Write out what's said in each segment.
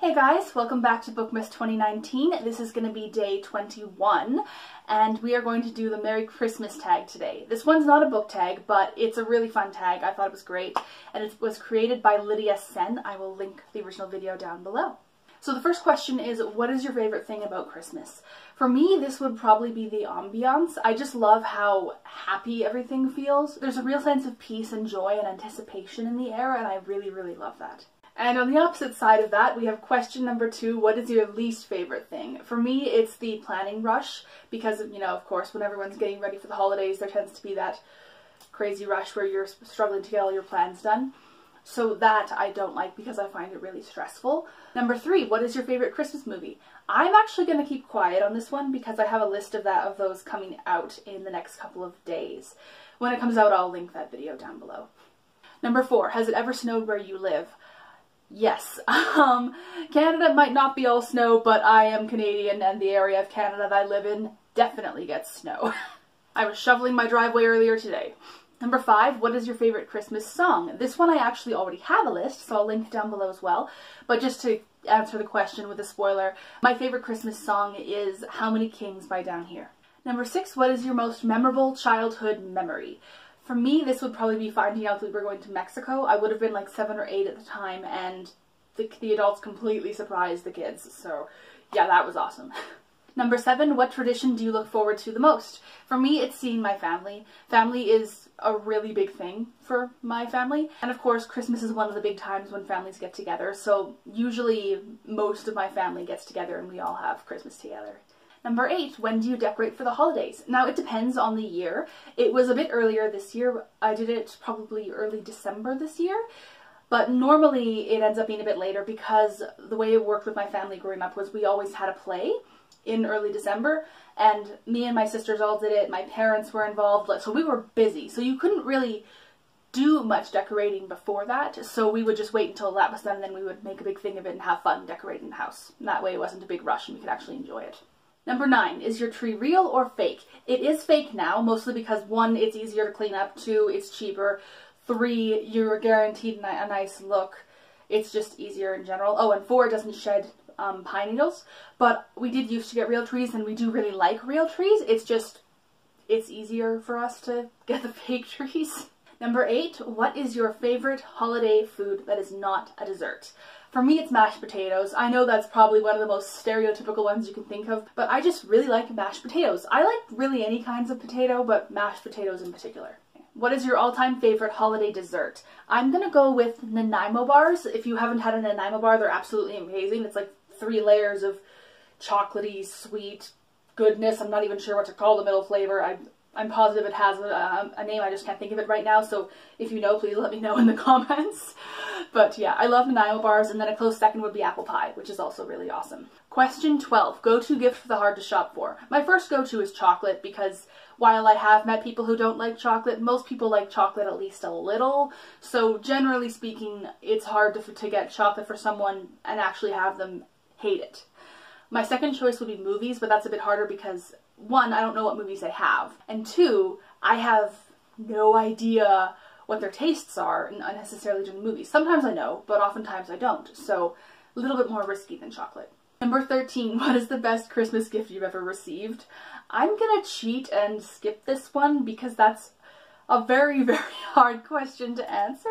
Hey guys, welcome back to Bookmas 2019. This is going to be day 21 and we are going to do the Merry Christmas tag today. This one's not a book tag, but it's a really fun tag. I thought it was great and it was created by Lydia Sen. I will link the original video down below. So the first question is, what is your favorite thing about Christmas? For me, this would probably be the ambiance. I just love how happy everything feels. There's a real sense of peace and joy and anticipation in the air, and I really, really love that. And on the opposite side of that, we have question number 2, what is your least favorite thing? For me, it's the planning rush, because, you know, of course, when everyone's getting ready for the holidays, there tends to be that crazy rush where you're struggling to get all your plans done. So that I don't like because I find it really stressful. Number 3, what is your favorite Christmas movie? I'm actually going to keep quiet on this one because I have a list of those coming out in the next couple of days. When it comes out, I'll link that video down below. Number 4, has it ever snowed where you live? Yes. Canada might not be all snow, but I am Canadian and the area of Canada that I live in definitely gets snow. I was shoveling my driveway earlier today. Number 5, what is your favorite Christmas song? This one I actually already have a list, so I'll link it down below as well. But just to answer the question with a spoiler, my favorite Christmas song is How Many Kings by Down Here. Number 6, what is your most memorable childhood memory? For me, this would probably be finding out that we were going to Mexico. I would have been like 7 or 8 at the time, and the adults completely surprised the kids. So yeah, that was awesome. Number 7, what tradition do you look forward to the most? For me, it's seeing my family. Family is a really big thing for my family. And of course, Christmas is one of the big times when families get together. So usually most of my family gets together and we all have Christmas together. Number 8, when do you decorate for the holidays? Now, it depends on the year. It was a bit earlier this year. I did it probably early December this year. But normally it ends up being a bit later because the way it worked with my family growing up was we always had a play in early December, and me and my sisters all did it. My parents were involved, so we were busy. So you couldn't really do much decorating before that, so we would just wait until that was done, and then we would make a big thing of it and have fun decorating the house. And that way it wasn't a big rush and we could actually enjoy it. Number 9, is your tree real or fake? It is fake now, mostly because 1, it's easier to clean up, 2, it's cheaper, 3, you're guaranteed a nice look. It's just easier in general. Oh, and 4, it doesn't shed pine needles. But we did used to get real trees, and we do really like real trees. It's easier for us to get the fake trees. Number 8, what is your favorite holiday food that is not a dessert? For me, it's mashed potatoes. I know that's probably one of the most stereotypical ones you can think of, but I just really like mashed potatoes. I like really any kinds of potato, but mashed potatoes in particular. What is your all-time favorite holiday dessert? I'm gonna go with Nanaimo bars. If you haven't had a Nanaimo bar, they're absolutely amazing. It's like 3 layers of chocolatey, sweet goodness. I'm not even sure what to call the middle flavor. I'm positive it has a name, I just can't think of it right now, so if you know, please let me know in the comments. But yeah, I love Nanaimo bars, and then a close second would be apple pie, which is also really awesome. Question 12, go-to gift for the hard to shop for. My first go-to is chocolate, because while I have met people who don't like chocolate, most people like chocolate at least a little, so generally speaking, it's hard to get chocolate for someone and actually have them hate it. My second choice would be movies, but that's a bit harder because 1, I don't know what movies they have, and 2, I have no idea what their tastes are unnecessarily during movies. Sometimes I know, but oftentimes I don't, so a little bit more risky than chocolate. Number 13, what is the best Christmas gift you've ever received? I'm gonna cheat and skip this one because that's a very, very hard question to answer,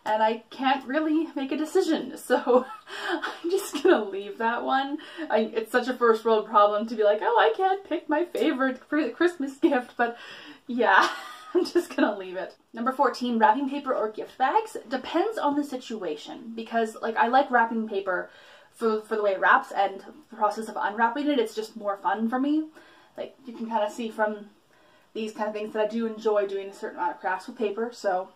and I can't really make a decision, so I'm just gonna leave that one. It's such a first world problem to be like, oh, I can't pick my favorite Christmas gift, but yeah, I'm just gonna leave it. Number 14, wrapping paper or gift bags? Depends on the situation, because like I like wrapping paper for the way it wraps, and the process of unwrapping it, it's just more fun for me. Like, you can kind of see from these kind of things that I do enjoy doing a certain amount of crafts with paper, so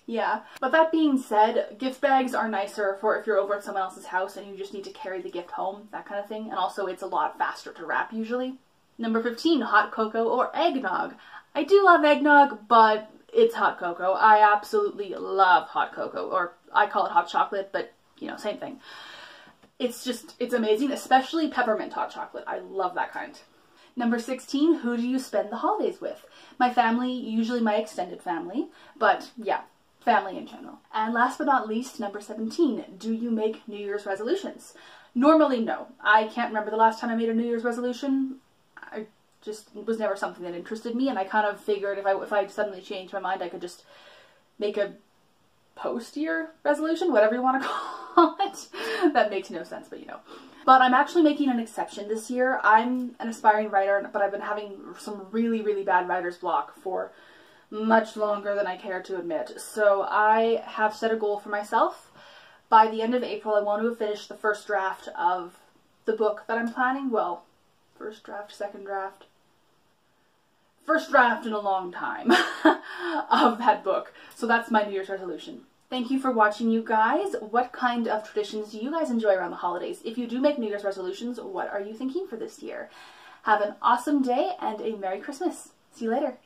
yeah. But that being said, gift bags are nicer for if you're over at someone else's house and you just need to carry the gift home, that kind of thing, and also it's a lot faster to wrap usually. Number 15, hot cocoa or eggnog? I do love eggnog, but it's hot cocoa. I absolutely love hot cocoa, or I call it hot chocolate, but you know, same thing. It's amazing, especially peppermint hot chocolate. I love that kind. Number 16, who do you spend the holidays with? My family, usually my extended family, but yeah, family in general. And last but not least, number 17, do you make New Year's resolutions? Normally, no. I can't remember the last time I made a New Year's resolution. It was never something that interested me, and I kind of figured if I suddenly changed my mind, I could just make a post-year resolution, whatever you want to call it. That makes no sense, but you know. But I'm actually making an exception this year. I'm an aspiring writer, but I've been having some really, really bad writer's block for much longer than I care to admit. So I have set a goal for myself. By the end of April, I want to have finished the first draft of the book that I'm planning. Well, first draft, second draft. First draft in a long time of that book. So that's my New Year's resolution. Thank you for watching, you guys. What kind of traditions do you guys enjoy around the holidays? If you do make New Year's resolutions, what are you thinking for this year? Have an awesome day and a Merry Christmas. See you later.